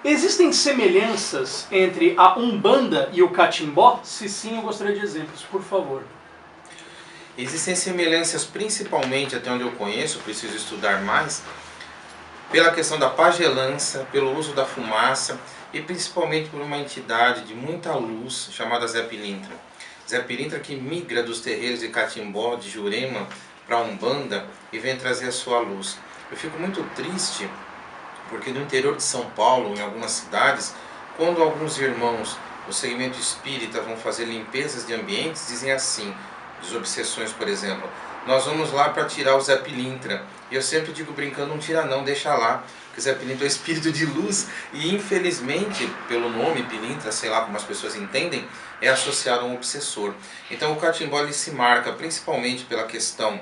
Existem semelhanças entre a Umbanda e o Catimbó? Se sim, eu gostaria de exemplos, por favor. Existem semelhanças principalmente, até onde eu conheço, preciso estudar mais, pela questão da pagelança, pelo uso da fumaça e principalmente por uma entidade de muita luz chamada Zé Pilintra. Zé Pilintra que migra dos terreiros de Catimbó, de Jurema, para a Umbanda e vem trazer a sua luz. Eu fico muito triste porque no interior de São Paulo, em algumas cidades, quando alguns irmãos do segmento espírita vão fazer limpezas de ambientes, dizem assim, desobsessões, por exemplo, nós vamos lá para tirar o Zé Pilintra. E eu sempre digo brincando, não tira não, deixa lá, porque o Zé Pilintra é um espírito de luz e infelizmente, pelo nome Pilintra, sei lá como as pessoas entendem, é associado a um obsessor. Então o Catimbó ele se marca principalmente pela questão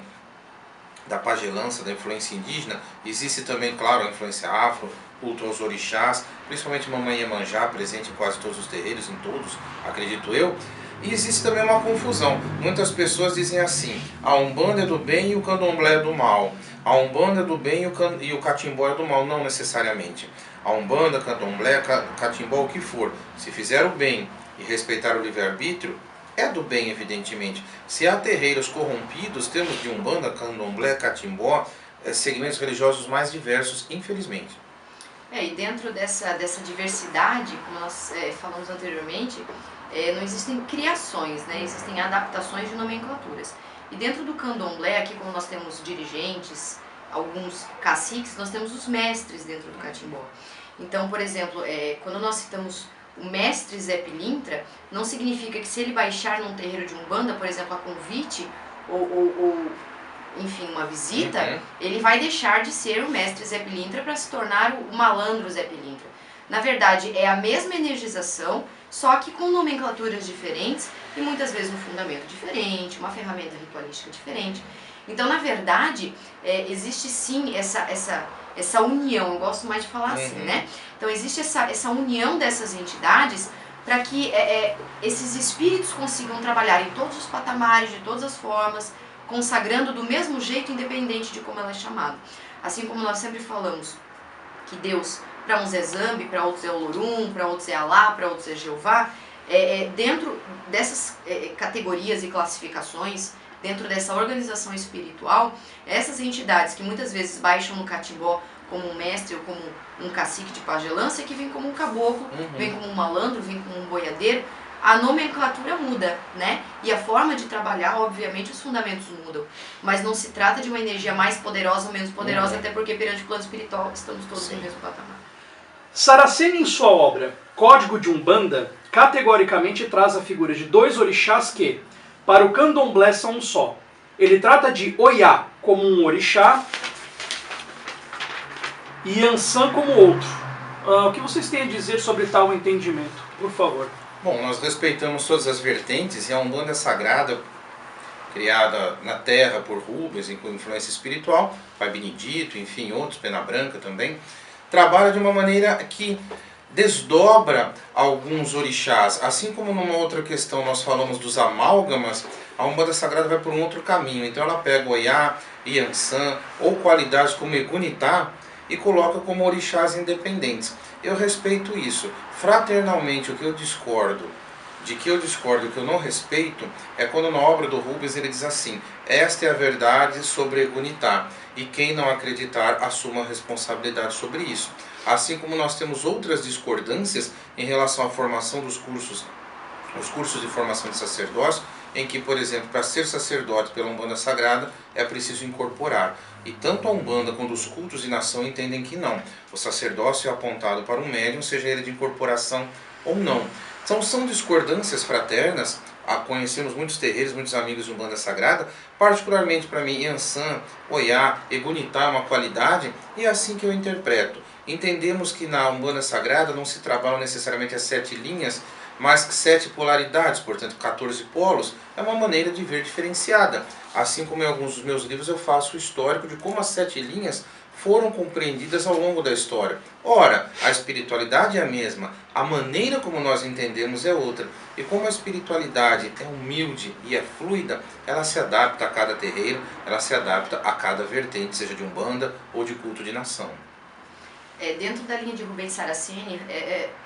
da pagelança, da influência indígena. Existe também, claro, a influência afro, culto aos orixás, principalmente Mamãe Iemanjá, presente em quase todos os terreiros, em todos, acredito eu. E existe também uma confusão. Muitas pessoas dizem assim, a Umbanda é do bem e o Candomblé é do mal. A Umbanda é do bem e o Catimbó é do mal. Não necessariamente. A Umbanda, Candomblé, Catimbó, o que for, se fizer o bem e respeitar o livre-arbítrio, é do bem, evidentemente. Se há terreiros corrompidos, temos de Umbanda, Candomblé, Catimbó, segmentos religiosos mais diversos, infelizmente. E dentro dessa diversidade, como nós falamos anteriormente, não existem criações, né? Existem adaptações de nomenclaturas. E dentro do candomblé, aqui como nós temos dirigentes, alguns caciques, nós temos os mestres dentro do catimbó. Então, por exemplo, quando nós citamos o mestre Zé Pilintra, não significa que se ele baixar num terreiro de Umbanda, por exemplo, a convite ou enfim, uma visita, ele vai deixar de ser o mestre Zé Pilintra para se tornar o malandro Zé Pilintra. Na verdade, é a mesma energização, só que com nomenclaturas diferentes e muitas vezes um fundamento diferente, uma ferramenta ritualística diferente. Então, na verdade, existe sim essa união, eu gosto mais de falar assim, né? Então, existe essa união dessas entidades para que esses espíritos consigam trabalhar em todos os patamares, de todas as formas, consagrando do mesmo jeito, independente de como ela é chamada. Assim como nós sempre falamos que Deus, para uns é Zambi, para outros é Olorum, para outros é Alá, para outros é Jeová, dentro dessas categorias e classificações, dentro dessa organização espiritual, essas entidades que muitas vezes baixam no catimbó como um mestre ou como um cacique de pagelança, que vem como um caboclo, vem como um malandro, vem como um boiadeiro, a nomenclatura muda, né? E a forma de trabalhar, obviamente, os fundamentos mudam. Mas não se trata de uma energia mais poderosa ou menos poderosa, até porque perante o plano espiritual estamos todos no mesmo patamar. Saraceni, em sua obra Código de Umbanda, categoricamente traz a figura de dois orixás que, para o candomblé, são um só. Ele trata de Oiá como um orixá e Yansan como outro. O que vocês têm a dizer sobre tal entendimento? Por favor. Bom, nós respeitamos todas as vertentes e a Umbanda sagrada, criada na terra por Rubens, com influência espiritual, Pai Benedito, enfim, outros, Pena Branca também, trabalha de uma maneira que desdobra alguns orixás. Assim como numa outra questão nós falamos dos amálgamas, a Umbanda sagrada vai por um outro caminho. Então ela pega Oiá, Yansan ou qualidades como Egunitá e coloca como orixás independentes. Eu respeito isso. Fraternalmente, o que eu discordo, e o que eu não respeito, é quando na obra do Rubens ele diz assim, esta é a verdade sobre Egunitá, e quem não acreditar assuma a responsabilidade sobre isso. Assim como nós temos outras discordâncias em relação à formação dos cursos, os cursos de formação de sacerdócio, em que, por exemplo, para ser sacerdote pela Umbanda Sagrada é preciso incorporar. E tanto a Umbanda quanto os cultos de nação entendem que não. O sacerdócio é apontado para um médium, seja ele de incorporação ou não. Então são discordâncias fraternas. Conhecemos muitos terreiros, muitos amigos de Umbanda Sagrada, particularmente para mim, Yansan, Oiá, Egunitá é uma qualidade, e é assim que eu interpreto. Entendemos que na Umbanda Sagrada não se trabalham necessariamente as 7 linhas, mas 7 polaridades, portanto 14 polos, é uma maneira de ver diferenciada. Assim como em alguns dos meus livros eu faço o histórico de como as 7 linhas foram compreendidas ao longo da história. Ora, a espiritualidade é a mesma, a maneira como nós entendemos é outra. E como a espiritualidade é humilde e é fluida, ela se adapta a cada terreiro, ela se adapta a cada vertente, seja de Umbanda ou de culto de nação. dentro da linha de Rubens Saraceni,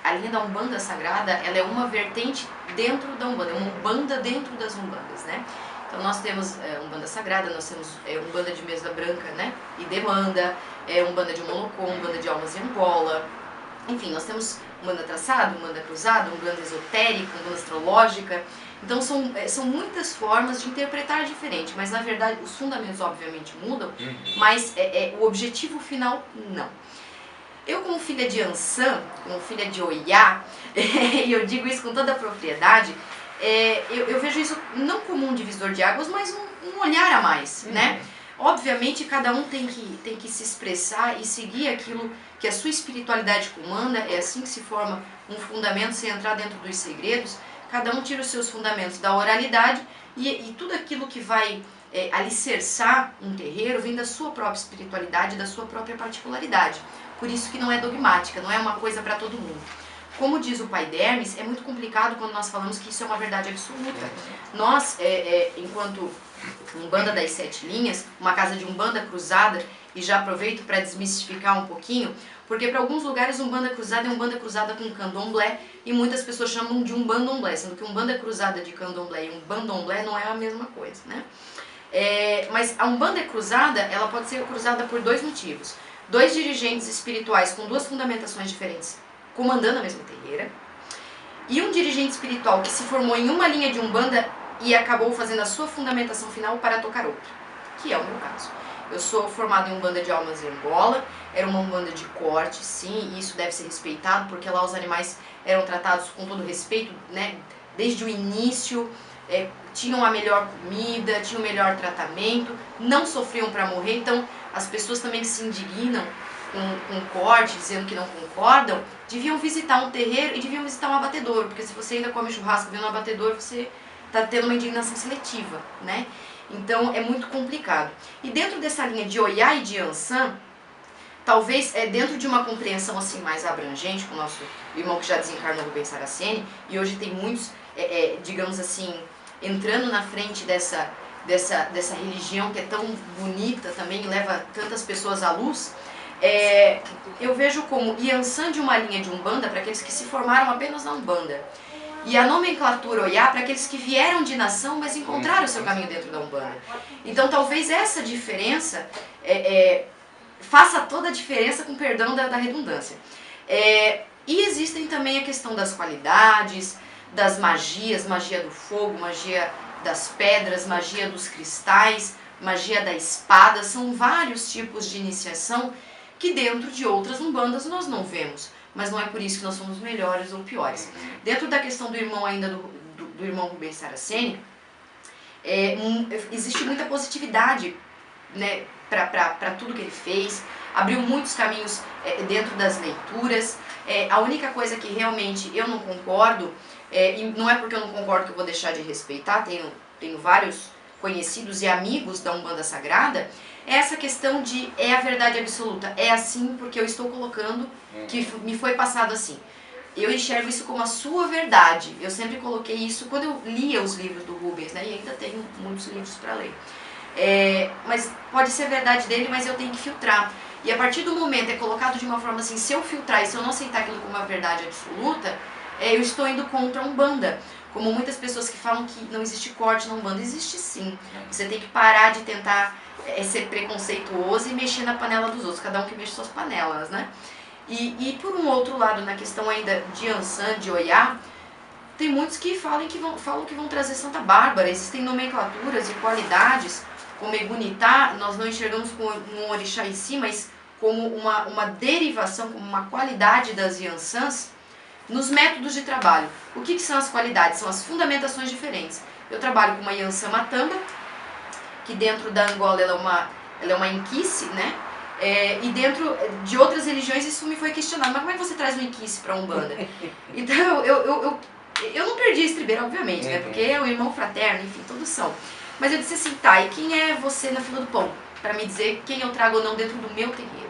a linha da Umbanda Sagrada, ela é uma vertente dentro da Umbanda, é uma Umbanda dentro das Umbandas, né? Então nós temos Umbanda Sagrada, nós temos Umbanda de Mesa Branca, né? E Demanda, Umbanda de Monocom, Umbanda de Almas em Angola, enfim, nós temos Umbanda Traçada, Umbanda Cruzada, Umbanda Esotérica, Umbanda Astrológica. Então são muitas formas de interpretar diferente, mas na verdade os fundamentos obviamente mudam, mas o objetivo final não. Eu, como filha de Ansan, como filha de Oiá, e eu digo isso com toda a propriedade, eu vejo isso não como um divisor de águas, mas um olhar a mais, né? Obviamente, cada um tem que se expressar e seguir aquilo que a sua espiritualidade comanda, é assim que se forma um fundamento sem entrar dentro dos segredos. Cada um tira os seus fundamentos da oralidade e tudo aquilo que vai alicerçar um terreiro vem da sua própria espiritualidade, da sua própria particularidade. Por isso que não é dogmática, não é uma coisa para todo mundo. Como diz o pai Hermes, é muito complicado quando nós falamos que isso é uma verdade absoluta. Nós, enquanto Umbanda das Sete Linhas, uma casa de Umbanda Cruzada, e já aproveito para desmistificar um pouquinho, porque para alguns lugares Umbanda Cruzada é Umbanda Cruzada com Candomblé, e muitas pessoas chamam de Umbandomblé, sendo que Umbanda Cruzada de Candomblé e Umbandomblé não é a mesma coisa, né? Mas a Umbanda Cruzada, ela pode ser cruzada por dois motivos. Dois dirigentes espirituais com duas fundamentações diferentes comandando a mesma terreira, e um dirigente espiritual que se formou em uma linha de Umbanda e acabou fazendo a sua fundamentação final para tocar outra, que é o meu caso. Eu sou formada em Umbanda de Almas em Angola, era uma Umbanda de corte, sim, e isso deve ser respeitado, porque lá os animais eram tratados com todo respeito, né, desde o início, tinham a melhor comida, tinham o melhor tratamento, não sofriam para morrer, então as pessoas também que se indignam com corte, dizendo que não concordam, deviam visitar um terreiro e deviam visitar um abatedouro, porque se você ainda come churrasco vendo um abatedouro, você está tendo uma indignação seletiva, né? Então é muito complicado. E dentro dessa linha de Oiá e de Ansan, talvez dentro de uma compreensão assim mais abrangente, com o nosso irmão que já desencarnou, Rubens Saraceni, e hoje tem muitos, digamos assim, entrando na frente dessa religião que é tão bonita também e leva tantas pessoas à luz, eu vejo como Yansan de uma linha de Umbanda para aqueles que se formaram apenas na Umbanda, e a nomenclatura Oiá para aqueles que vieram de nação, mas encontraram o seu caminho dentro da Umbanda. Então talvez essa diferença faça toda a diferença, com perdão da redundância. E existem também a questão das qualidades, das magias, magia do fogo, magia das pedras, magia dos cristais, magia da espada. São vários tipos de iniciação que dentro de outras umbandas nós não vemos, mas não é por isso que nós somos melhores ou piores. Dentro da questão do irmão ainda do irmão Rubens Saraceni, existe muita positividade, né, para tudo que ele fez, abriu muitos caminhos dentro das leituras. A única coisa que realmente eu não concordo, e não é porque eu não concordo que eu vou deixar de respeitar, tenho vários conhecidos e amigos da Umbanda Sagrada, é essa questão de a verdade absoluta, é assim porque eu estou colocando, que me foi passado assim. Eu enxergo isso como a sua verdade. Eu sempre coloquei isso quando eu lia os livros do Rubens, né? E ainda tenho muitos livros para ler. Mas pode ser verdade dele, mas eu tenho que filtrar. E a partir do momento colocado de uma forma assim, se eu filtrar e se eu não aceitar aquilo como uma verdade absoluta, eu estou indo contra a Umbanda. Como muitas pessoas que falam que não existe corte na Umbanda, existe sim. Você tem que parar de tentar ser preconceituoso e mexer na panela dos outros, cada um que mexe suas panelas, né? E por um outro lado, na questão ainda de Ansan, de Oiá, tem muitos que falam que vão trazer Santa Bárbara. Existem nomenclaturas e qualidades, como Egunitá, nós não enxergamos como um orixá em si, mas como uma derivação, como uma qualidade das Yansãs, nos métodos de trabalho. O que são as qualidades? São as fundamentações diferentes. Eu trabalho com uma Yansã Matamba, que dentro da Angola ela é uma inquice, né? E dentro de outras religiões isso me foi questionado. Mas como é que você traz um inquice para a Umbanda? Então eu não perdi a estribeira, obviamente, né? Porque é um irmão fraterno, enfim, todos são. Mas eu disse assim, tá, e quem é você na fila do pão? Para me dizer quem eu trago ou não dentro do meu terreiro.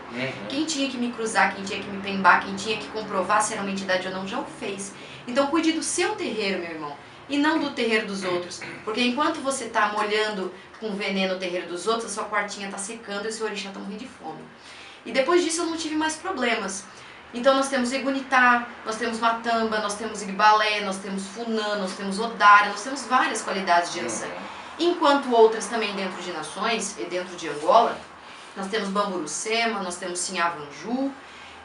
Quem tinha que me cruzar, quem tinha que me pembar, quem tinha que comprovar se era uma entidade ou não, já o fez. Então cuide do seu terreiro, meu irmão, e não do terreiro dos outros. Porque enquanto você está molhando com veneno o terreiro dos outros, a sua quartinha está secando e o seu orixá está morrendo de fome. E depois disso eu não tive mais problemas. Então nós temos Egunitá, nós temos Matamba, nós temos Igbalé, nós temos Funã, nós temos Odara, nós temos várias qualidades de Ançã. Enquanto outras também dentro de nações, e dentro de Angola, nós temos Bamburucema, nós temos Sinhavanju,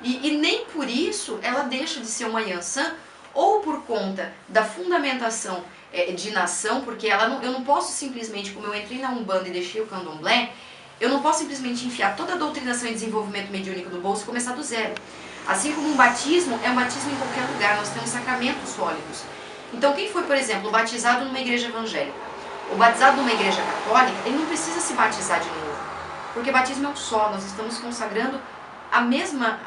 e nem por isso ela deixa de ser uma Yansan, ou por conta da fundamentação de nação, porque eu não posso simplesmente, como eu entrei na Umbanda e deixei o Candomblé, eu não posso simplesmente enfiar toda a doutrinação e desenvolvimento mediúnico no bolso e começar do zero. Assim como um batismo é um batismo em qualquer lugar, nós temos sacramentos sólidos. Então quem foi, por exemplo, batizado numa igreja evangélica, ou batizado numa igreja católica, ele não precisa se batizar de novo, porque batismo é um só, nós estamos consagrando a mesma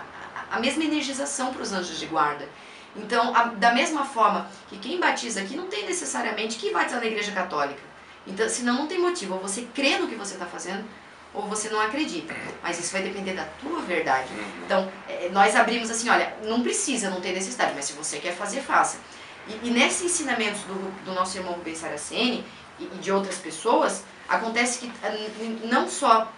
energização para os anjos de guarda. Então, da mesma forma que quem batiza aqui não tem necessariamente que batizar na igreja católica. Então, senão não tem motivo, ou você crê no que você está fazendo, ou você não acredita. Mas isso vai depender da tua verdade. Então, nós abrimos assim, olha, não precisa, não tem necessidade, mas se você quer fazer, faça. E nesses ensinamentos do nosso irmão Rubens Saraceni e de outras pessoas, acontece que não só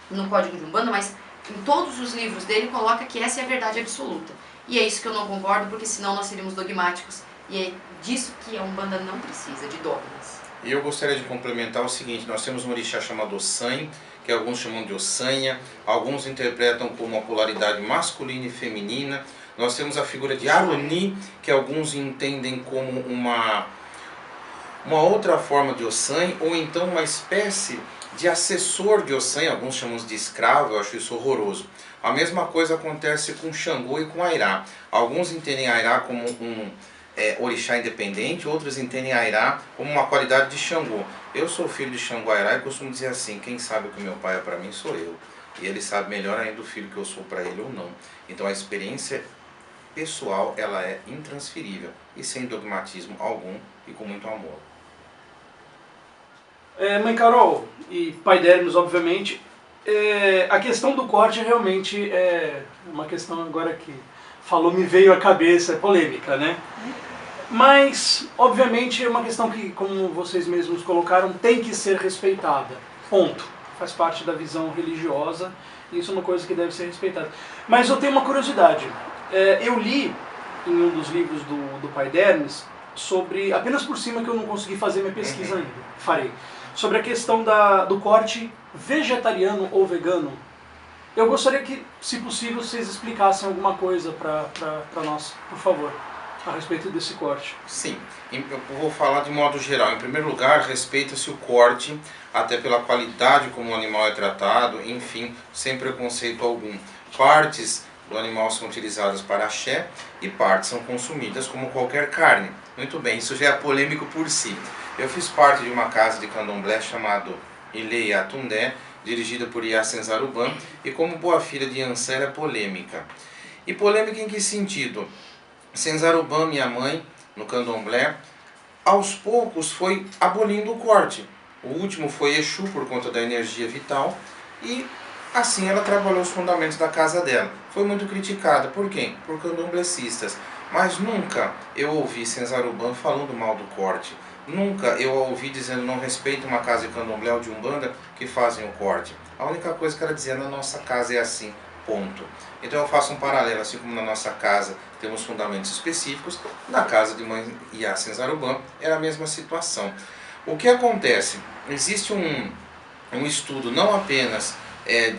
no Código de Umbanda, mas em todos os livros dele coloca que essa é a verdade absoluta. E é isso que eu não concordo, porque senão nós seríamos dogmáticos. E é disso que a Umbanda não precisa, de dogmas. E eu gostaria de complementar o seguinte, nós temos um orixá chamado Ossanho, que alguns chamam de Ossanha, alguns interpretam como uma polaridade masculina e feminina. Nós temos a figura de Aroni, que alguns entendem como uma outra forma de Ossanho, ou então uma espécie de assessor de Ossanho, alguns chamam de escravo, eu acho isso horroroso. A mesma coisa acontece com Xangô e com Airá. Alguns entendem Airá como um orixá independente, outros entendem Airá como uma qualidade de Xangô. Eu sou filho de Xangô Airá e costumo dizer assim, quem sabe o que meu pai é para mim sou eu. E ele sabe melhor ainda o filho que eu sou para ele ou não. Então a experiência pessoal, ela é intransferível e sem dogmatismo algum e com muito amor. Mãe Carol e pai Dermes, obviamente, a questão do corte realmente é uma questão agora que falou, me veio à cabeça, é polêmica, né? Mas, obviamente, é uma questão que, como vocês mesmos colocaram, tem que ser respeitada. Ponto. Faz parte da visão religiosa e isso é uma coisa que deve ser respeitada. Mas eu tenho uma curiosidade. Eu li em um dos livros do pai Dermes sobre, apenas por cima que eu não consegui fazer minha pesquisa ainda, farei, sobre a questão do corte vegetariano ou vegano. Eu gostaria que, se possível, vocês explicassem alguma coisa para nós, por favor, a respeito desse corte. Sim, eu vou falar de modo geral. Em primeiro lugar, respeita-se o corte, até pela qualidade como o animal é tratado, enfim, sem preconceito algum. Partes do animal são utilizadas para axé e partes são consumidas como qualquer carne. Muito bem, isso já é polêmico por si. Eu fiz parte de uma casa de candomblé chamado Ilê Atundé, dirigida por Iá Senzaruban, e como boa filha de Ançã é polêmica. E polêmica em que sentido? Senzaruban, minha mãe, no candomblé, aos poucos foi abolindo o corte. O último foi Exu, por conta da energia vital, e assim ela trabalhou os fundamentos da casa dela. Foi muito criticada. Por quem? Por candomblecistas. Mas nunca eu ouvi Senzaruban falando mal do corte. Nunca eu ouvi dizendo não respeito uma casa de candomblé ou de umbanda que fazem o corte. A única coisa que ela dizia, na nossa casa é assim, ponto. Então eu faço um paralelo, assim como na nossa casa temos fundamentos específicos, na casa de mãe Iá Senzaruban era a mesma situação. O que acontece? Existe um estudo não apenas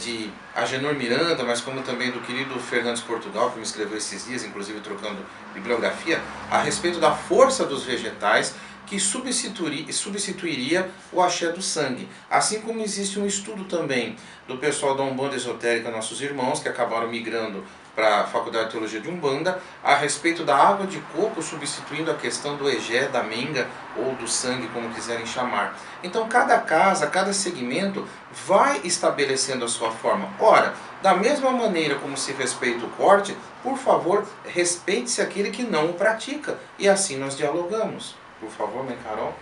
de Agenor Miranda, mas como também do querido Fernandes Portugal, que me escreveu esses dias, inclusive trocando bibliografia, a respeito da força dos vegetais, que substituiria o axé do sangue. Assim como existe um estudo também do pessoal da Umbanda Esotérica, nossos irmãos, que acabaram migrando para a Faculdade de Teologia de Umbanda, a respeito da água de coco substituindo a questão do egé, da menga ou do sangue, como quiserem chamar. Então cada casa, cada segmento vai estabelecendo a sua forma. Ora, da mesma maneira como se respeita o corte, por favor, respeite-se aquele que não o pratica. E assim nós dialogamos. Por favor, mãe Carol.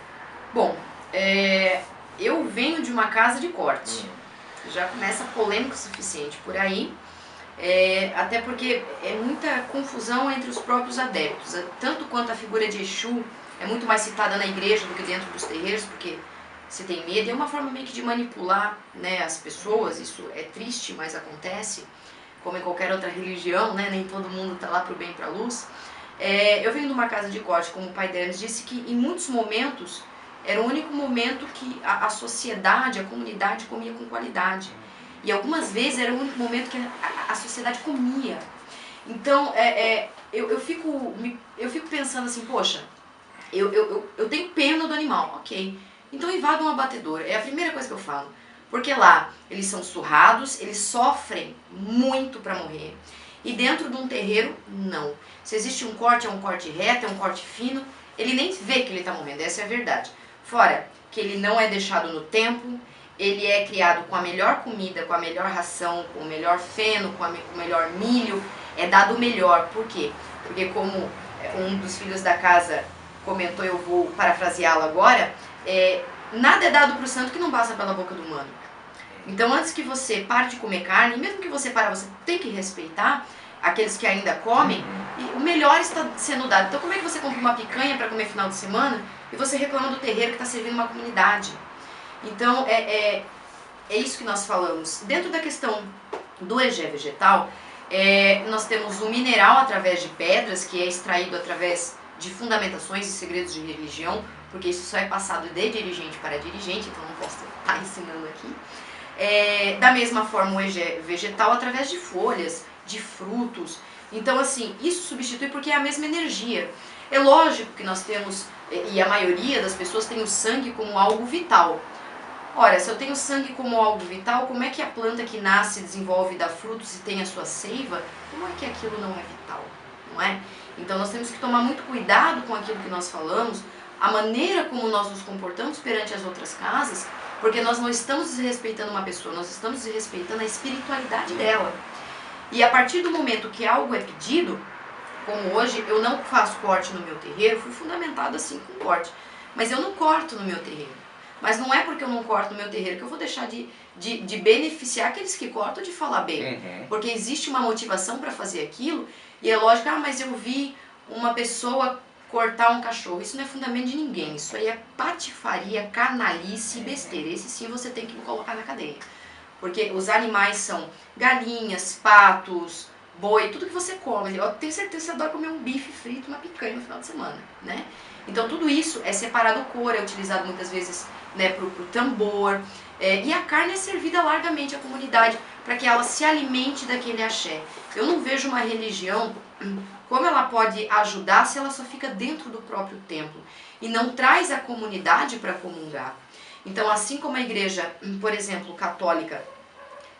Bom, eu venho de uma casa de corte. Já começa polêmico o suficiente por aí. Até porque é muita confusão entre os próprios adeptos. Tanto quanto a figura de Exu é muito mais citada na igreja do que dentro dos terreiros, porque se tem medo. É uma forma meio que de manipular, né, as pessoas. Isso é triste, mas acontece. como em qualquer outra religião, né? Nem todo mundo está lá para o bem e para a luz. Eu venho de uma casa de corte, como o pai deles disse, que em muitos momentos era o único momento que a sociedade, a comunidade comia com qualidade. E algumas vezes era o único momento que a sociedade comia. Então, eu fico pensando assim, poxa, eu tenho pena do animal, ok. Então invada um abatedor, é a primeira coisa que eu falo. Porque lá eles são surrados, eles sofrem muito para morrer. E dentro de um terreiro, não. Se existe um corte, é um corte reto, é um corte fino, ele nem vê que ele está morrendo, essa é a verdade. Fora que ele não é deixado no tempo, ele é criado com a melhor comida, com a melhor ração, com o melhor feno, com o melhor milho, é dado o melhor. Por quê? Porque como um dos filhos da casa comentou, eu vou parafraseá-lo agora, nada é dado para o santo que não passa pela boca do humano. Então antes que você pare de comer carne, mesmo que você pare, você tem que respeitar aqueles que ainda comem, e o melhor está sendo dado. Então como é que você compra uma picanha para comer final de semana e você reclama do terreiro que está servindo uma comunidade? Então é isso que nós falamos. Dentro da questão do egé vegetal, nós temos o mineral através de pedras, que é extraído através de fundamentações e segredos de religião, porque isso só é passado de dirigente para dirigente, então não posso estar ensinando aqui. Da mesma forma o egé vegetal através de folhas, de frutos. Então assim, isso substitui porque é a mesma energia. É lógico que nós temos, e a maioria das pessoas tem o sangue como algo vital. Ora, se eu tenho sangue como algo vital, como é que a planta que nasce, desenvolve, dá frutos e tem a sua seiva, como é que aquilo não é vital? Não é? Então nós temos que tomar muito cuidado com aquilo que nós falamos, a maneira como nós nos comportamos perante as outras casas, porque nós não estamos desrespeitando uma pessoa, nós estamos desrespeitando a espiritualidade dela. E a partir do momento que algo é pedido, como hoje eu não faço corte no meu terreiro, fui fundamentado assim com corte, mas eu não corto no meu terreiro. Mas não é porque eu não corto no meu terreiro que eu vou deixar de beneficiar aqueles que cortam de falar bem. Porque existe uma motivação para fazer aquilo, e é lógico, mas eu vi uma pessoa cortar um cachorro. Isso não é fundamento de ninguém, isso aí é patifaria, canalice e besteira. Esse sim você tem que colocar na cadeia. Porque os animais são galinhas, patos, boi, tudo que você come. Eu tenho certeza que você adora comer um bife frito, uma picanha no final de semana, né? Então tudo isso é separado o couro, é utilizado muitas vezes, né, pro tambor, e a carne é servida largamente à comunidade para que ela se alimente daquele axé. Eu não vejo uma religião como ela pode ajudar se ela só fica dentro do próprio templo e não traz a comunidade para comungar. Então assim como a igreja, por exemplo, católica,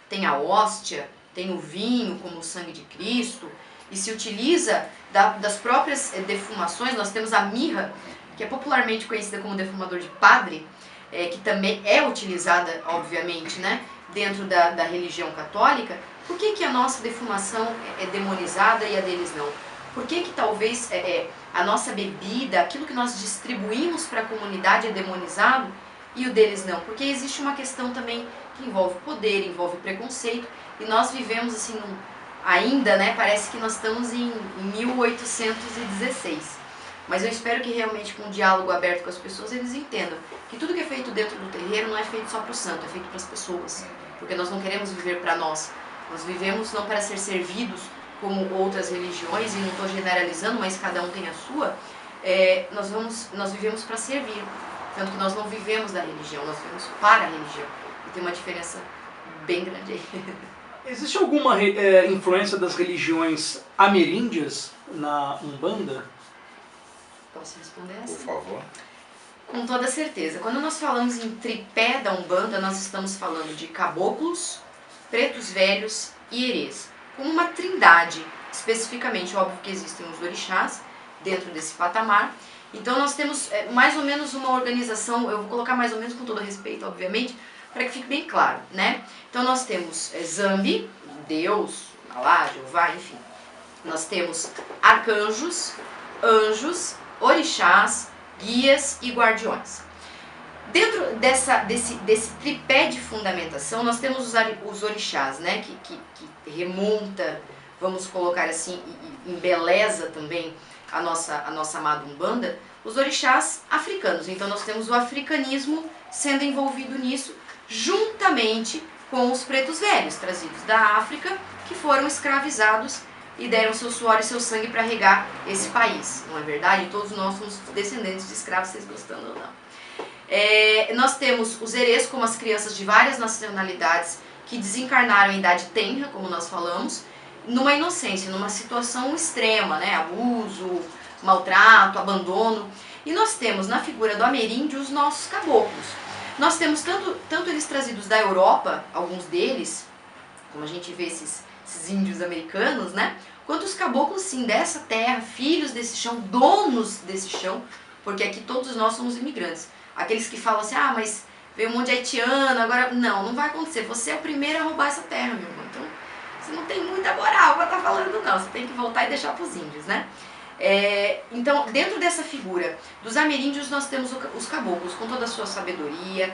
tem a hóstia, tem o vinho como o sangue de Cristo, e se utiliza das próprias defumações, nós temos a mirra, que é popularmente conhecida como defumador de padre, que também é utilizada, obviamente, né, dentro da religião católica. Por que a nossa defumação é demonizada e a deles não? Por que talvez a nossa bebida, aquilo que nós distribuímos para a comunidade é demonizado e o deles não? Porque existe uma questão também que envolve poder, envolve preconceito, e nós vivemos assim ainda, né, parece que nós estamos em 1816. Mas eu espero que realmente com um diálogo aberto com as pessoas eles entendam que tudo que é feito dentro do terreiro não é feito só para o santo, é feito para as pessoas. Porque nós não queremos viver para nós. Nós vivemos não para ser servidos como outras religiões, e não estou generalizando, mas cada um tem a sua. Nós vivemos para servir. Tanto que nós não vivemos da religião, nós vivemos para a religião. E tem uma diferença bem grande aí. Existe alguma influência das religiões ameríndias na Umbanda? Posso responder essa? Por favor. Com toda certeza. Quando nós falamos em tripé da Umbanda, nós estamos falando de caboclos, pretos velhos e herês. Como uma trindade, especificamente. Óbvio que existem os orixás dentro desse patamar. Então nós temos mais ou menos uma organização, eu vou colocar mais ou menos com todo respeito, obviamente, para que fique bem claro, né? Então nós temos Zambi, Deus, Alá, Jeová, enfim. Nós temos arcanjos, anjos, orixás, guias e guardiões. Dentro desse tripé de fundamentação, nós temos os orixás, né? Que remonta, vamos colocar assim, e embeleza também a nossa amada Umbanda, os orixás africanos. Então nós temos o africanismo sendo envolvido nisso, juntamente com os pretos velhos, trazidos da África, que foram escravizados e deram seu suor e seu sangue para regar esse país. Não é verdade? Todos nós somos descendentes de escravos, vocês gostando ou não. Nós temos os herês, como as crianças de várias nacionalidades que desencarnaram em idade tenra, como nós falamos, numa inocência, numa situação extrema, né? Abuso, maltrato, abandono. E nós temos na figura do ameríndio os nossos caboclos. Nós temos tanto eles trazidos da Europa, alguns deles, como a gente vê esses índios americanos, né? Quanto os caboclos, sim, dessa terra, filhos desse chão, donos desse chão, porque aqui todos nós somos imigrantes. Aqueles que falam assim, ah, mas veio um monte de haitiano, agora... Não vai acontecer. Você é o primeiro a roubar essa terra, meu irmão. Então, você não tem muita moral para estar falando, não. Você tem que voltar e deixar para os índios, né? Então, dentro dessa figura dos ameríndios, nós temos os caboclos, com toda a sua sabedoria,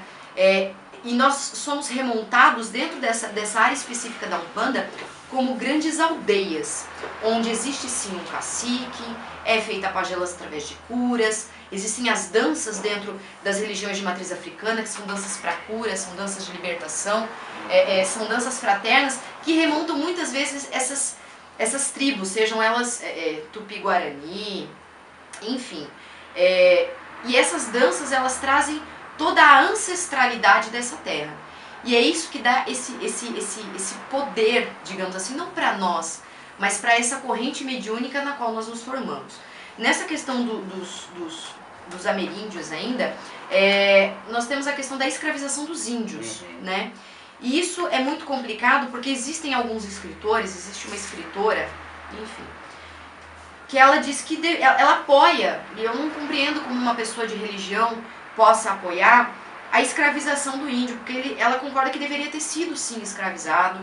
e nós somos remontados dentro dessa área específica da Umbanda como grandes aldeias, onde existe sim um cacique, é feita a pagelança através de curas, existem as danças dentro das religiões de matriz africana, que são danças para cura, são danças de libertação, são danças fraternas, que remontam muitas vezes essas tribos, sejam elas Tupi-Guarani, enfim. E essas danças, elas trazem toda a ancestralidade dessa terra. E é isso que dá esse poder, digamos assim, não para nós, mas para essa corrente mediúnica na qual nós nos formamos. Nessa questão dos ameríndios ainda, nós temos a questão da escravização dos índios, né? E isso é muito complicado porque existem alguns escritores, existe uma escritora, enfim, que ela diz que ela apoia, e eu não compreendo como uma pessoa de religião possa apoiar a escravização do índio, porque ela concorda que deveria ter sido sim escravizado,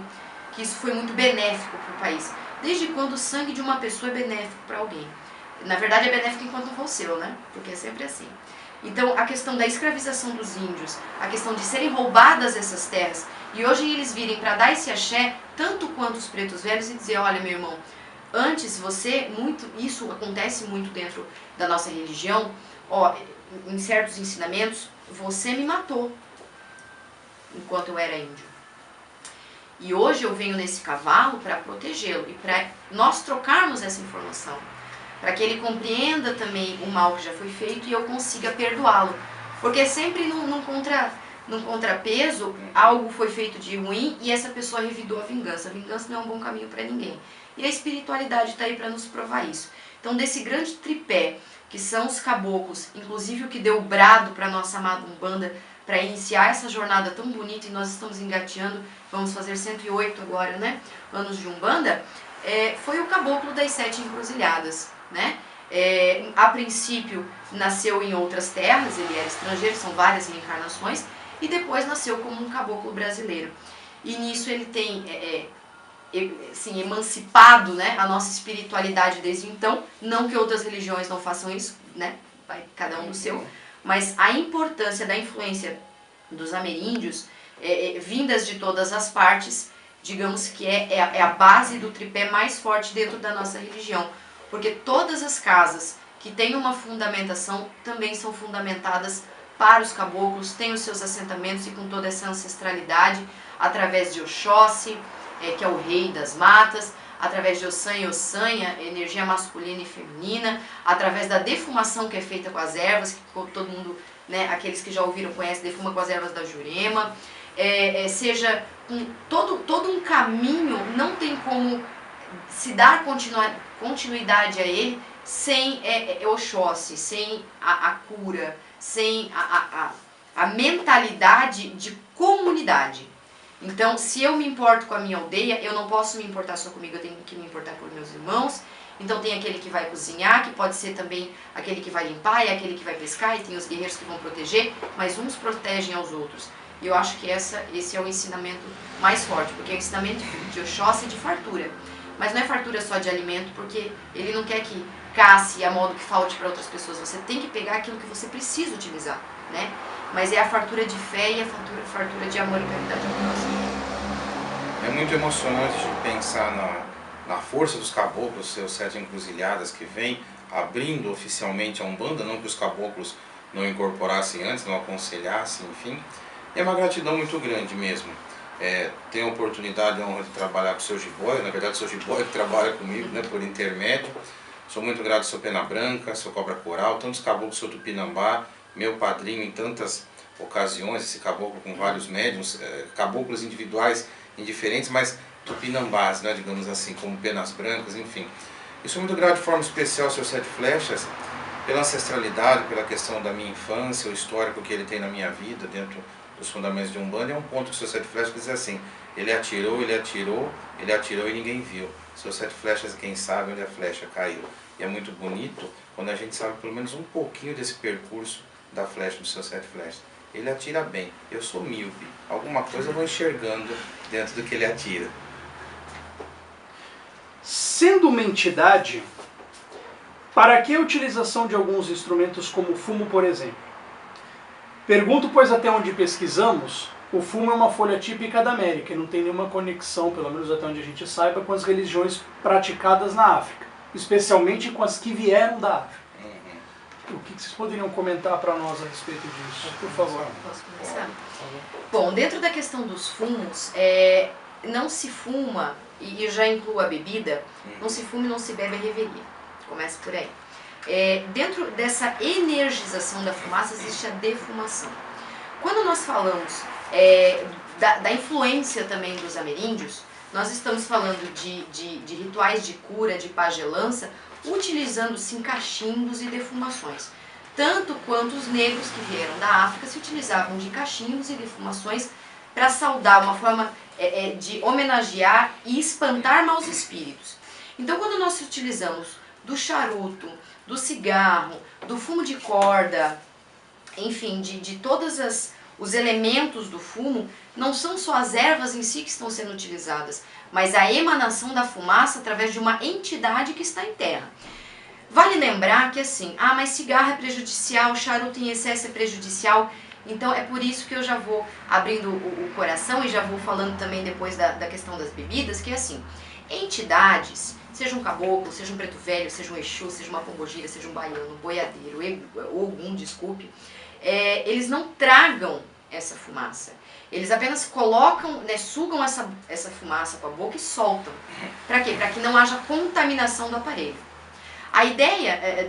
que isso foi muito benéfico para o país. Desde quando o sangue de uma pessoa é benéfico para alguém? Na verdade é benéfico enquanto não for seu, né? Porque é sempre assim. Então a questão da escravização dos índios, a questão de serem roubadas essas terras, e hoje eles virem para dar esse axé, tanto quanto os pretos velhos, e dizer, olha meu irmão, antes isso acontece muito dentro da nossa religião, em certos ensinamentos, você me matou enquanto eu era índio. E hoje eu venho nesse cavalo para protegê-lo e para nós trocarmos essa informação, para que ele compreenda também o mal que já foi feito e eu consiga perdoá-lo. Porque sempre num contrapeso, algo foi feito de ruim e essa pessoa revidou a vingança. A vingança não é um bom caminho para ninguém. E a espiritualidade está aí para nos provar isso. Então, desse grande tripé, que são os caboclos, inclusive o que deu o brado para a nossa amada Umbanda, para iniciar essa jornada tão bonita, e nós estamos engateando, vamos fazer 108 agora, né, anos de Umbanda, foi o caboclo das 7 encruzilhadas, né? A princípio nasceu em outras terras, ele era estrangeiro, são várias reencarnações, e depois nasceu como um caboclo brasileiro. E nisso ele tem assim, emancipado, né, a nossa espiritualidade desde então, não que outras religiões não façam isso, né, vai cada um do seu, mas a importância da influência dos ameríndios, vindas de todas as partes, digamos que é a base do tripé mais forte dentro da nossa religião, porque todas as casas que têm uma fundamentação também são fundamentadas para os caboclos, têm os seus assentamentos e com toda essa ancestralidade, através de Oxóssi, que é o rei das matas, através de Ossan e Ossanha, energia masculina e feminina, através da defumação que é feita com as ervas, que todo mundo, né, aqueles que já ouviram, conhecem, defuma com as ervas da Jurema, seja todo um caminho, não tem como se dar continuidade a ele sem Oxóssi, sem a cura, sem a mentalidade de comunidade. Então, se eu me importo com a minha aldeia, eu não posso me importar só comigo, eu tenho que me importar por meus irmãos. Então tem aquele que vai cozinhar, que pode ser também aquele que vai limpar, e aquele que vai pescar, e tem os guerreiros que vão proteger, mas uns protegem aos outros. E eu acho que esse é o ensinamento mais forte, porque é o ensinamento de Oxóssi de fartura. Mas não é fartura só de alimento, porque ele não quer que casse a modo que falte para outras pessoas. Você tem que pegar aquilo que você precisa utilizar, né? Mas é a fartura de fé e a fartura de amor e caridade ao próximo. É muito emocionante de pensar na força dos caboclos, seus 7 encruzilhadas que vem abrindo oficialmente a Umbanda, não que os caboclos não incorporassem antes, não aconselhassem, enfim. É uma gratidão muito grande mesmo. tenho a oportunidade e a honra de trabalhar com o seu Jiboia, na verdade o seu Jiboia que trabalha comigo, né, por intermédio. Sou muito grato ao seu Pena Branca, seu Cobra Coral, tantos caboclos, seu Tupinambá, meu padrinho em tantas ocasiões, esse caboclo com vários médiums, caboclos individuais indiferentes, mas tupinambás, né, digamos assim, como Penas Brancas, enfim. Eu sou muito grato de forma especial ao seu Sete Flechas, pela ancestralidade, pela questão da minha infância, o histórico que ele tem na minha vida, dentro dos fundamentos de Umbanda. É um ponto que o seu Sete Flechas diz assim: ele atirou, ele atirou, ele atirou e ninguém viu. Seu Sete Flechas, quem sabe onde a flecha caiu. E é muito bonito quando a gente sabe pelo menos um pouquinho desse percurso da flecha do seu Sete Flechas. Ele atira bem, eu sou míope, alguma coisa eu vou enxergando dentro do que ele atira. Sendo uma entidade, para que a utilização de alguns instrumentos como o fumo, por exemplo? Pergunto, pois até onde pesquisamos, o fumo é uma folha típica da América e não tem nenhuma conexão, pelo menos até onde a gente saiba, com as religiões praticadas na África, especialmente com as que vieram da África. O que vocês poderiam comentar para nós a respeito disso? Por favor. Posso começar? Bom, dentro da questão dos fumos, não se fuma, e eu já incluo a bebida, não se fuma e não se bebe a revelia. Começa por aí. Dentro dessa energização da fumaça existe a defumação. Quando nós falamos da influência também dos ameríndios, nós estamos falando de rituais de cura, de pagelança, utilizando sim cachimbos e defumações. Tanto quanto os negros que vieram da África se utilizavam de cachimbos e defumações para saudar, uma forma de homenagear e espantar maus espíritos. Então quando nós utilizamos do charuto, do cigarro, do fumo de corda, enfim, de todos os elementos do fumo, não são só as ervas em si que estão sendo utilizadas, mas a emanação da fumaça através de uma entidade que está em terra. Vale lembrar que assim, mas cigarro é prejudicial, charuto em excesso é prejudicial, então é por isso que eu já vou abrindo o coração e já vou falando também depois da questão das bebidas, que é assim, entidades, seja um caboclo, seja um preto velho, seja um exu, seja uma pombogira, seja um baiano, boiadeiro, ogum, desculpe, eles não tragam essa fumaça. Eles apenas colocam, sugam essa fumaça com a boca e soltam. Para quê? Para que não haja contaminação do aparelho. A ideia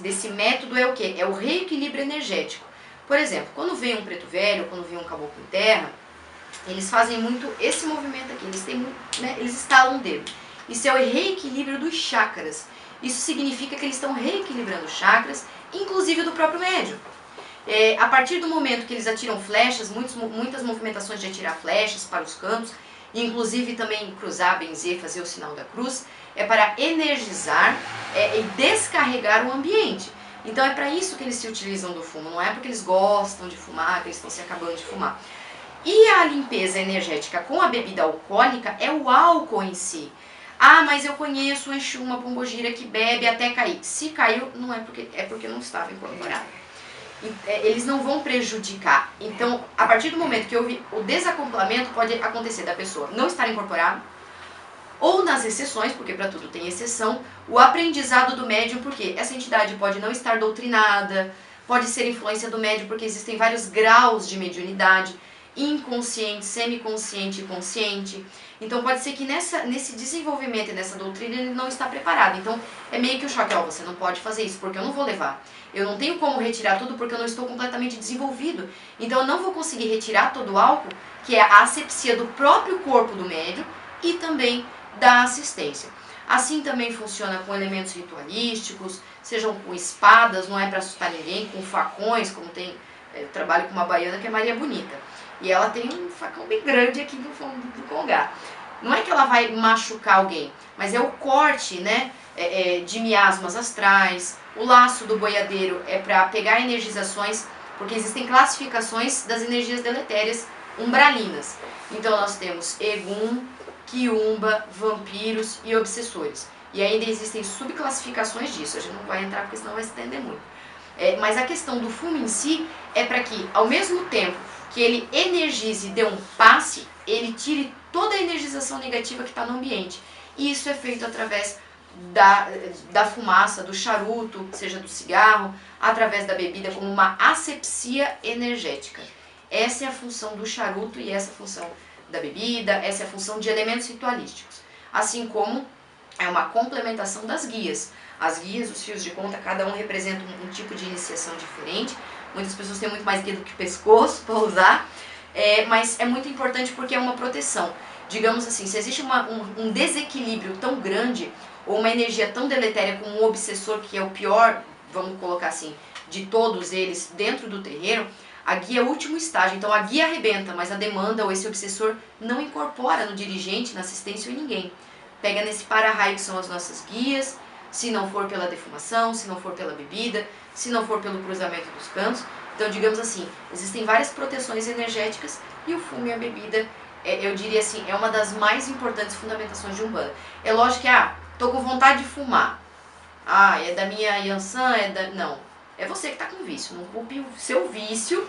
desse método é o quê? É o reequilíbrio energético. Por exemplo, quando vem um preto velho, quando vem um caboclo em terra, eles fazem muito esse movimento aqui, eles estalam o dedo. Isso é o reequilíbrio dos chakras. Isso significa que eles estão reequilibrando os chakras, inclusive do próprio médium. A partir do momento que eles atiram flechas, muitas movimentações de atirar flechas para os cantos, e inclusive também cruzar, benzer, fazer o sinal da cruz, é para energizar e descarregar o ambiente. Então é para isso que eles se utilizam do fumo, não é porque eles gostam de fumar, que eles estão se acabando de fumar. E a limpeza energética com a bebida alcoólica é o álcool em si. Mas eu conheço um exu, uma pombogira que bebe até cair. Se caiu, não é porque não estava incorporado. Eles não vão prejudicar. Então, a partir do momento que houve o desacoplamento, pode acontecer da pessoa não estar incorporada, ou nas exceções, porque para tudo tem exceção, o aprendizado do médium, porque essa entidade pode não estar doutrinada, pode ser influência do médium, porque existem vários graus de mediunidade, inconsciente, semiconsciente e consciente. Então pode ser que nesse desenvolvimento e nessa doutrina ele não está preparado. Então é meio que o choque, você não pode fazer isso porque eu não vou levar. Eu não tenho como retirar tudo porque eu não estou completamente desenvolvido. Então eu não vou conseguir retirar todo o álcool, que é a asepsia do próprio corpo do médium e também da assistência. Assim também funciona com elementos ritualísticos, sejam com espadas, não é para assustar ninguém, com facões, como tem, eu trabalho com uma baiana que é Maria Bonita. E ela tem um facão bem grande aqui no fundo do congá. Não é que ela vai machucar alguém, mas é o corte, de miasmas astrais. O laço do boiadeiro é para pegar energizações, porque existem classificações das energias deletérias umbralinas. Então nós temos Egum, Quiumba, vampiros e obsessores. E ainda existem subclassificações disso, a gente não vai entrar porque senão vai se estender muito. Mas a questão do fumo em si é para que, ao mesmo tempo que ele energize e dê um passe, ele tire toda a energização negativa que está no ambiente. E isso é feito através da fumaça, do charuto, seja do cigarro, através da bebida, como uma asepsia energética. essa é a função do charuto e essa é a função da bebida, essa é a função de elementos ritualísticos. Assim como é uma complementação das guias. As guias, os fios de conta, cada um representa um tipo de iniciação diferente. Muitas pessoas têm muito mais guia do que pescoço para usar, mas é muito importante porque é uma proteção. Digamos assim, se existe um desequilíbrio tão grande, ou uma energia tão deletéria como um obsessor, que é o pior, vamos colocar assim, de todos eles dentro do terreiro, a guia é o último estágio. Então a guia arrebenta, mas a demanda ou esse obsessor não incorpora no dirigente, na assistência ou em ninguém. Pega nesse para-raio que são as nossas guias, se não for pela defumação, se não for pela bebida, se não for pelo cruzamento dos cantos. Então, digamos assim, existem várias proteções energéticas e o fumo e a bebida, eu diria assim, é uma das mais importantes fundamentações de Umbanda. É lógico que, tô com vontade de fumar. É da minha Yansan, Não, é você que está com vício, não culpe o seu vício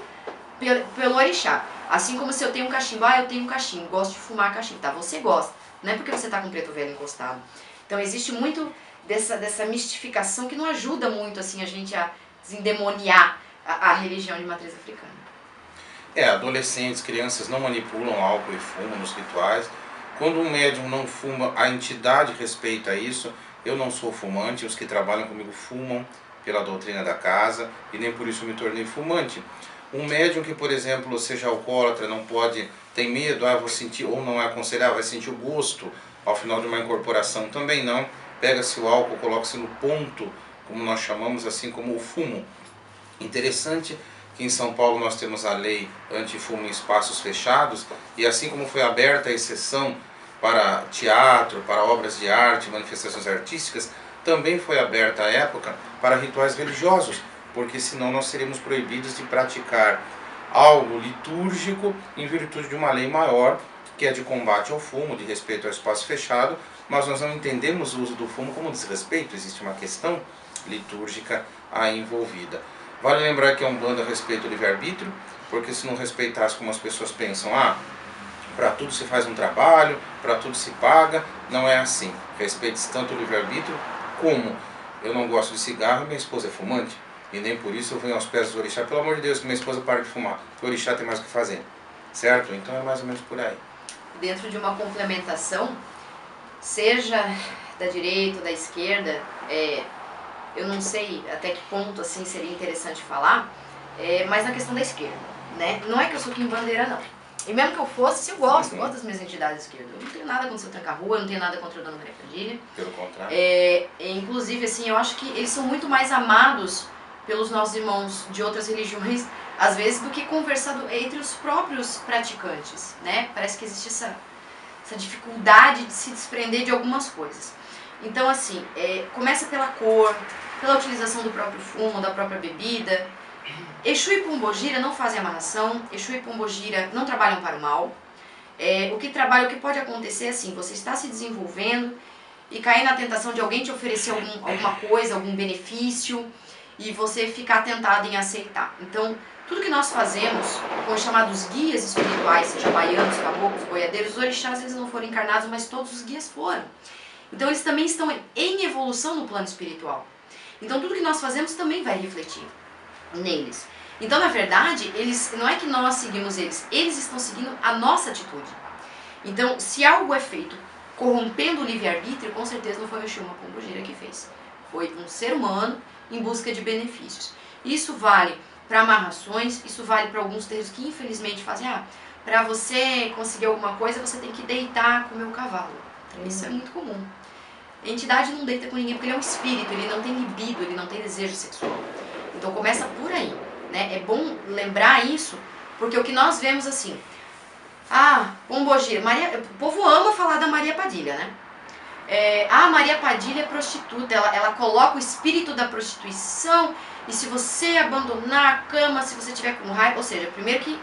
pelo orixá. Assim como se eu tenho um cachimbo, eu tenho um cachimbo, gosto de fumar cachimbo, tá? Você gosta, não é porque você está com preto velho encostado. Então existe muito dessa mistificação que não ajuda muito assim a gente a desendemoniar a religião de matriz africana. Adolescentes, crianças não manipulam álcool e fumo nos rituais. Quando um médium não fuma, a entidade respeita isso. Eu não sou fumante, os que trabalham comigo fumam pela doutrina da casa e nem por isso me tornei fumante. Um médium que, por exemplo, seja alcoólatra, não pode, tem medo, vou sentir, ou não é aconselhável, vai sentir o gosto ao final de uma incorporação, também não. Pega-se o álcool, coloca-se no ponto, como nós chamamos, assim como o fumo. Interessante que em São Paulo nós temos a lei anti-fumo em espaços fechados, e assim como foi aberta a exceção para teatro, para obras de arte, manifestações artísticas, também foi aberta à época para rituais religiosos, porque senão nós seríamos proibidos de praticar algo litúrgico em virtude de uma lei maior, que é de combate ao fumo, de respeito ao espaço fechado, mas nós não entendemos o uso do fumo como desrespeito, existe uma questão litúrgica aí envolvida. Vale lembrar que a Umbanda respeita o livre-arbítrio, porque se não respeitasse como as pessoas pensam, para tudo se faz um trabalho, para tudo se paga, não é assim. Respeite-se tanto o livre-arbítrio como eu não gosto de cigarro e minha esposa é fumante, e nem por isso eu venho aos pés do orixá, pelo amor de Deus, que minha esposa pare de fumar, o orixá tem mais o que fazer, certo? Então é mais ou menos por aí. Dentro de uma complementação, seja da direita ou da esquerda, eu não sei até que ponto assim seria interessante falar, mas na questão da esquerda, né? Não é que eu sou quimbandeira, não. E mesmo que eu fosse, eu gosto das minhas entidades esquerdas. Eu não tenho nada contra o Tranca-Rua, eu não tenho nada contra a Dona Maria Padilha. Pelo contrário. Inclusive, assim, eu acho que eles são muito mais amados pelos nossos irmãos de outras religiões, às vezes, do que conversado entre os próprios praticantes, né? Parece que existe essa dificuldade de se desprender de algumas coisas. Então, assim, começa pela cor, pela utilização do próprio fumo, da própria bebida. Exu e Pombogira não fazem amarração, Exu e Pombogira não trabalham para o mal. O que pode acontecer é assim, você está se desenvolvendo e cair na tentação de alguém te oferecer alguma coisa, algum benefício, e você ficar tentado em aceitar. Então, tudo que nós fazemos com os chamados guias espirituais, seja baianos, caboclos, boiadeiros, os orixás eles não foram encarnados, mas todos os guias foram. Então eles também estão em evolução no plano espiritual. Então tudo que nós fazemos também vai refletir neles. Então, na verdade, não é que nós seguimos eles estão seguindo a nossa atitude. Então, se algo é feito corrompendo o livre-arbítrio, com certeza não foi o Exu uma Pombogira que fez. Foi um ser humano em busca de benefícios. Isso vale para amarrações, isso vale para alguns terreiros que infelizmente fazem, para você conseguir alguma coisa, você tem que deitar com o meu cavalo. Isso é muito comum. A entidade não deita com ninguém porque ele é um espírito, ele não tem libido, ele não tem desejo sexual. Então começa por aí, né? É bom lembrar isso, porque o que nós vemos assim, Pombogira, o povo ama falar da Maria Padilha, né? Maria Padilha é prostituta, ela coloca o espírito da prostituição, e se você abandonar a cama, se você tiver com raiva, ou seja, primeiro que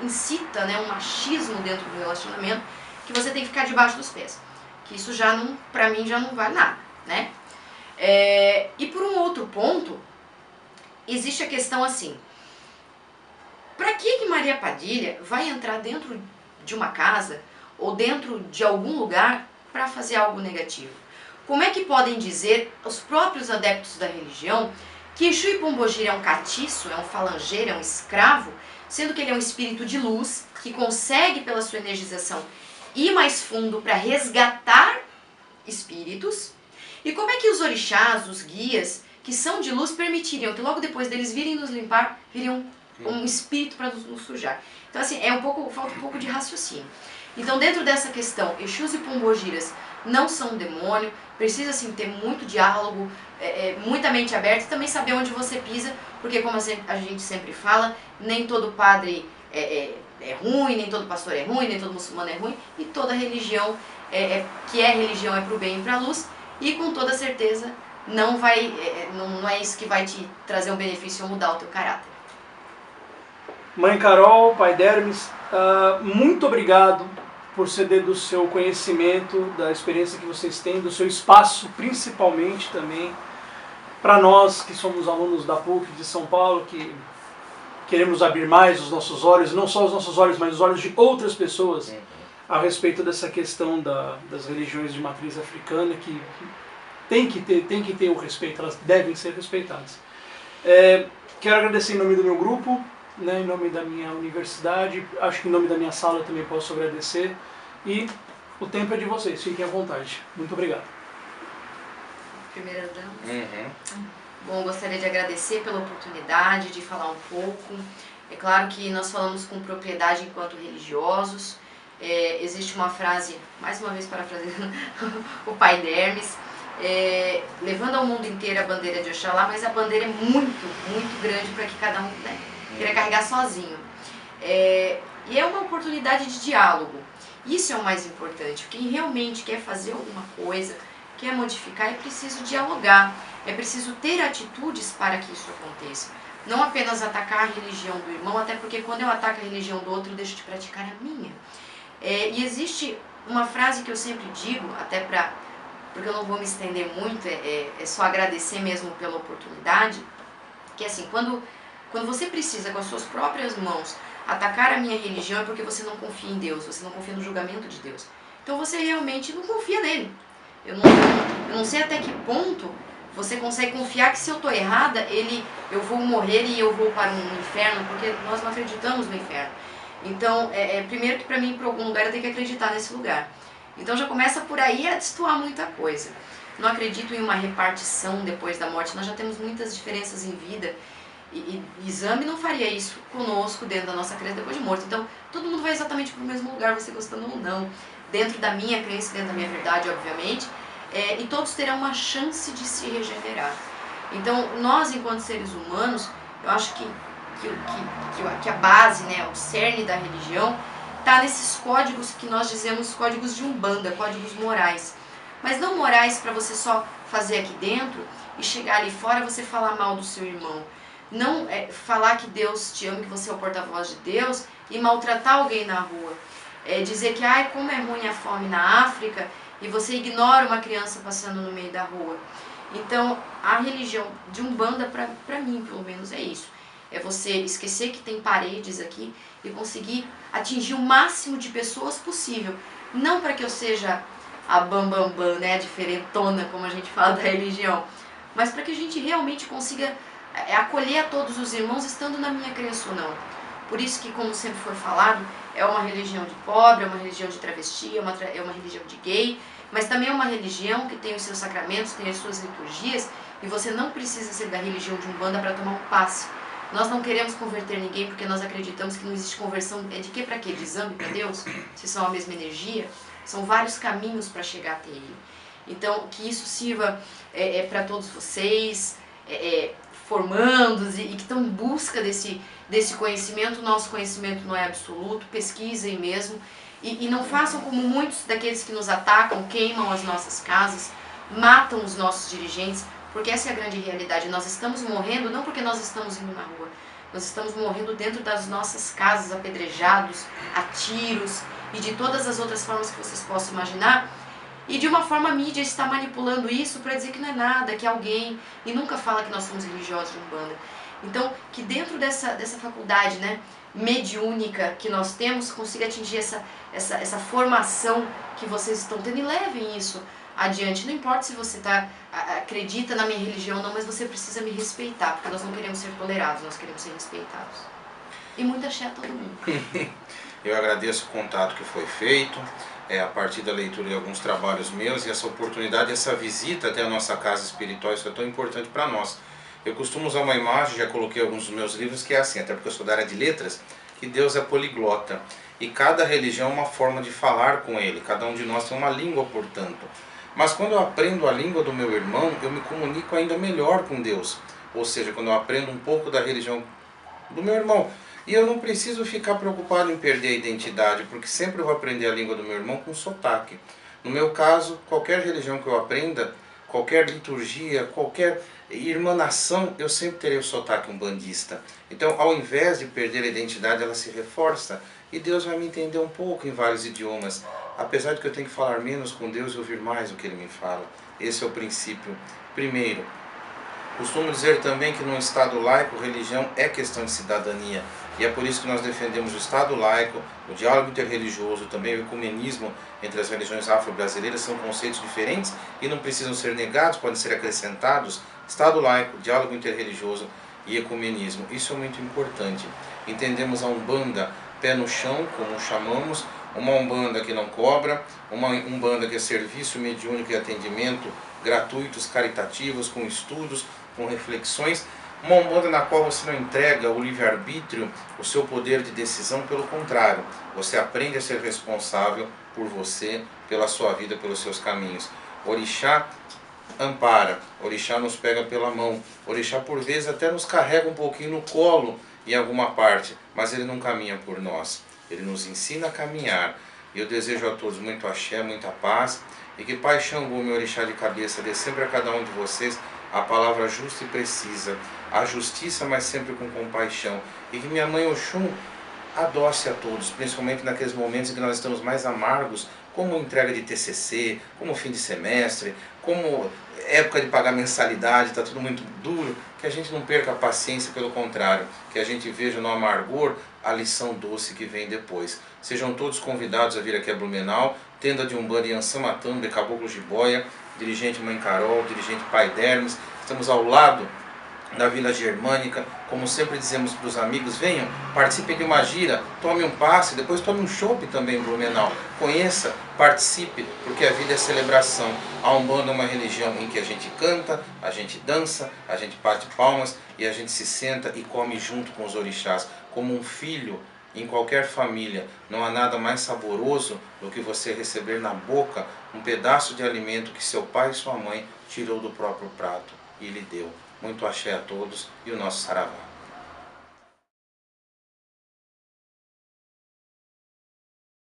incita, né, um machismo dentro do relacionamento, que você tem que ficar debaixo dos pés. Que isso já não, pra mim, já não vale nada, né? E por um outro ponto, existe a questão assim, pra que Maria Padilha vai entrar dentro de uma casa ou dentro de algum lugar para fazer algo negativo? Como é que podem dizer os próprios adeptos da religião que Exu e Pombogira é um catiço, é um falangeiro, é um escravo, sendo que ele é um espírito de luz, que consegue, pela sua energização, ir mais fundo para resgatar espíritos. E como é que os orixás, os guias, que são de luz, permitiriam que logo depois deles virem nos limpar, viriam um espírito para nos sujar? Então, assim, falta um pouco de raciocínio. Então, dentro dessa questão, Exus e Pombogiras não são um demônio, precisa, assim, ter muito diálogo, muita mente aberta e também saber onde você pisa, porque, como a gente sempre fala, nem todo padre é ruim, nem todo pastor é ruim, nem todo muçulmano é ruim, e toda religião que é religião é para o bem e para a luz, e com toda certeza não é isso que vai te trazer um benefício ou mudar o teu caráter. Mãe Carol, pai Dermes, muito obrigado por ceder do seu conhecimento, da experiência que vocês têm, do seu espaço, principalmente também, para nós que somos alunos da PUC de São Paulo, que queremos abrir mais os nossos olhos, não só os nossos olhos, mas os olhos de outras pessoas, a respeito dessa questão das religiões de matriz africana, que tem que ter o respeito, elas devem ser respeitadas. Quero agradecer em nome do meu grupo, né, em nome da minha universidade, acho que em nome da minha sala eu também posso agradecer, e o tempo é de vocês, fiquem à vontade. Muito obrigado. Primeira dama. Bom, gostaria de agradecer pela oportunidade de falar um pouco. É claro que nós falamos com propriedade enquanto religiosos. Existe uma frase, mais uma vez parafraseando o pai Dermes, levando ao mundo inteiro a bandeira de Oxalá, mas a bandeira é muito, muito grande para que cada um queira carregar sozinho. E é uma oportunidade de diálogo. Isso é o mais importante. Quem realmente quer fazer alguma coisa, quer modificar, é preciso dialogar, é preciso ter atitudes para que isso aconteça. Não apenas atacar a religião do irmão, até porque quando eu ataco a religião do outro, eu deixo de praticar a minha. E existe uma frase que eu sempre digo, até porque eu não vou me estender muito, é só agradecer mesmo pela oportunidade, que é assim, quando você precisa com as suas próprias mãos atacar a minha religião, é porque você não confia em Deus, você não confia no julgamento de Deus. Então você realmente não confia nele. Eu não sei até que ponto você consegue confiar que se eu estou errada, eu vou morrer e eu vou para um inferno, porque nós não acreditamos no inferno. Então, primeiro que para mim ir para algum lugar eu tenho que acreditar nesse lugar. Então já começa por aí a destoar muita coisa. Não acredito em uma repartição depois da morte, nós já temos muitas diferenças em vida. E exame não faria isso conosco dentro da nossa crença depois de morto. Então, todo mundo vai exatamente para o mesmo lugar, você gostando ou não. Dentro da minha crença, dentro da minha verdade, obviamente. E todos terão uma chance de se regenerar. Então, nós, enquanto seres humanos, eu acho que a base, né, o cerne da religião, está nesses códigos que nós dizemos códigos de Umbanda, códigos morais. Mas não morais para você só fazer aqui dentro e chegar ali fora você falar mal do seu irmão. Não falar que Deus te ama, que você é o porta-voz de Deus e maltratar alguém na rua. Dizer que como é ruim a fome na África e você ignora uma criança passando no meio da rua. Então, a religião de Umbanda, para mim, pelo menos, é isso. É você esquecer que tem paredes aqui e conseguir atingir o máximo de pessoas possível. Não para que eu seja a bambambam, né, a diferentona, como a gente fala da religião, mas para que a gente realmente consiga acolher a todos os irmãos, estando na minha crença ou não. Por isso que, como sempre foi falado, é uma religião de pobre, é uma religião de travesti, é uma religião de gay, mas também é uma religião que tem os seus sacramentos, tem as suas liturgias, e você não precisa ser da religião de Umbanda para tomar um passe. Nós não queremos converter ninguém porque nós acreditamos que não existe conversão. De quê para quê? De exame para Deus? Se são a mesma energia? São vários caminhos para chegar até Ele. Então, que isso sirva para todos vocês, formandos e que estão em busca desse conhecimento. Nosso conhecimento não é absoluto, pesquisem mesmo. E não façam como muitos daqueles que nos atacam, queimam as nossas casas, matam os nossos dirigentes, porque essa é a grande realidade. Nós estamos morrendo não porque nós estamos indo na rua, nós estamos morrendo dentro das nossas casas, apedrejados, a tiros e de todas as outras formas que vocês possam imaginar. E de uma forma a mídia está manipulando isso para dizer que não é nada, que é alguém, e nunca fala que nós somos religiosos de Umbanda. Então, que dentro dessa faculdade, né, mediúnica que nós temos, consiga atingir essa formação que vocês estão tendo e levem isso adiante. Não importa se você acredita na minha religião ou não, mas você precisa me respeitar, porque nós não queremos ser tolerados, nós queremos ser respeitados. E muita axé a todo mundo. Eu agradeço o contato que foi feito, a partir da leitura de alguns trabalhos meus, e essa oportunidade, essa visita até a nossa casa espiritual, isso é tão importante para nós. Eu costumo usar uma imagem, já coloquei alguns dos meus livros, que é assim, até porque eu sou da área de letras, que Deus é poliglota. E cada religião é uma forma de falar com Ele, cada um de nós tem uma língua, portanto. Mas quando eu aprendo a língua do meu irmão, eu me comunico ainda melhor com Deus. Ou seja, quando eu aprendo um pouco da religião do meu irmão. E eu não preciso ficar preocupado em perder a identidade, porque sempre eu vou aprender a língua do meu irmão com sotaque. No meu caso, qualquer religião que eu aprenda, qualquer liturgia, qualquer irmanação, eu sempre terei o sotaque umbandista. Então, ao invés de perder a identidade, ela se reforça. E Deus vai me entender um pouco em vários idiomas. Apesar de que eu tenho que falar menos com Deus e ouvir mais o que Ele me fala. Esse é o princípio. Primeiro, costumo dizer também que num Estado laico, religião é questão de cidadania. E é por isso que nós defendemos o Estado laico, o diálogo interreligioso, também o ecumenismo entre as religiões afro-brasileiras. São conceitos diferentes e não precisam ser negados, podem ser acrescentados. Estado laico, diálogo interreligioso e ecumenismo. Isso é muito importante. Entendemos a Umbanda pé no chão, como chamamos, uma Umbanda que não cobra, uma Umbanda que é serviço mediúnico e atendimento gratuitos, caritativos, com estudos, com reflexões. Uma Umbanda na qual você não entrega o livre-arbítrio, o seu poder de decisão, pelo contrário, você aprende a ser responsável por você, pela sua vida, pelos seus caminhos. Orixá ampara, Orixá nos pega pela mão, Orixá por vezes até nos carrega um pouquinho no colo em alguma parte, mas ele não caminha por nós, ele nos ensina a caminhar. E eu desejo a todos muito axé, muita paz, e que Pai Xangô, meu orixá de cabeça, dê sempre a cada um de vocês a palavra justa e precisa, a justiça, mas sempre com compaixão, e que minha mãe Oxum adoce a todos, principalmente naqueles momentos em que nós estamos mais amargos, como entrega de TCC, como fim de semestre, como época de pagar mensalidade, está tudo muito duro, que a gente não perca a paciência, pelo contrário, que a gente veja no amargor a lição doce que vem depois. Sejam todos convidados a vir aqui a Blumenau, tenda de Umbanda em Ançamatamba, Caboclo Jiboia, dirigente Mãe Carol, dirigente Pai Dermes. Estamos ao lado da Vila Germânica, como sempre dizemos para os amigos, venham, participem de uma gira, tome um passe, depois tome um chopp também em Blumenau, conheça, participe, porque a vida é celebração. A Umbanda é uma religião em que a gente canta, a gente dança, a gente bate palmas e a gente se senta e come junto com os orixás, como um filho em qualquer família. Não há nada mais saboroso do que você receber na boca um pedaço de alimento que seu pai e sua mãe tirou do próprio prato e lhe deu. Muito axé a todos e o nosso saravá.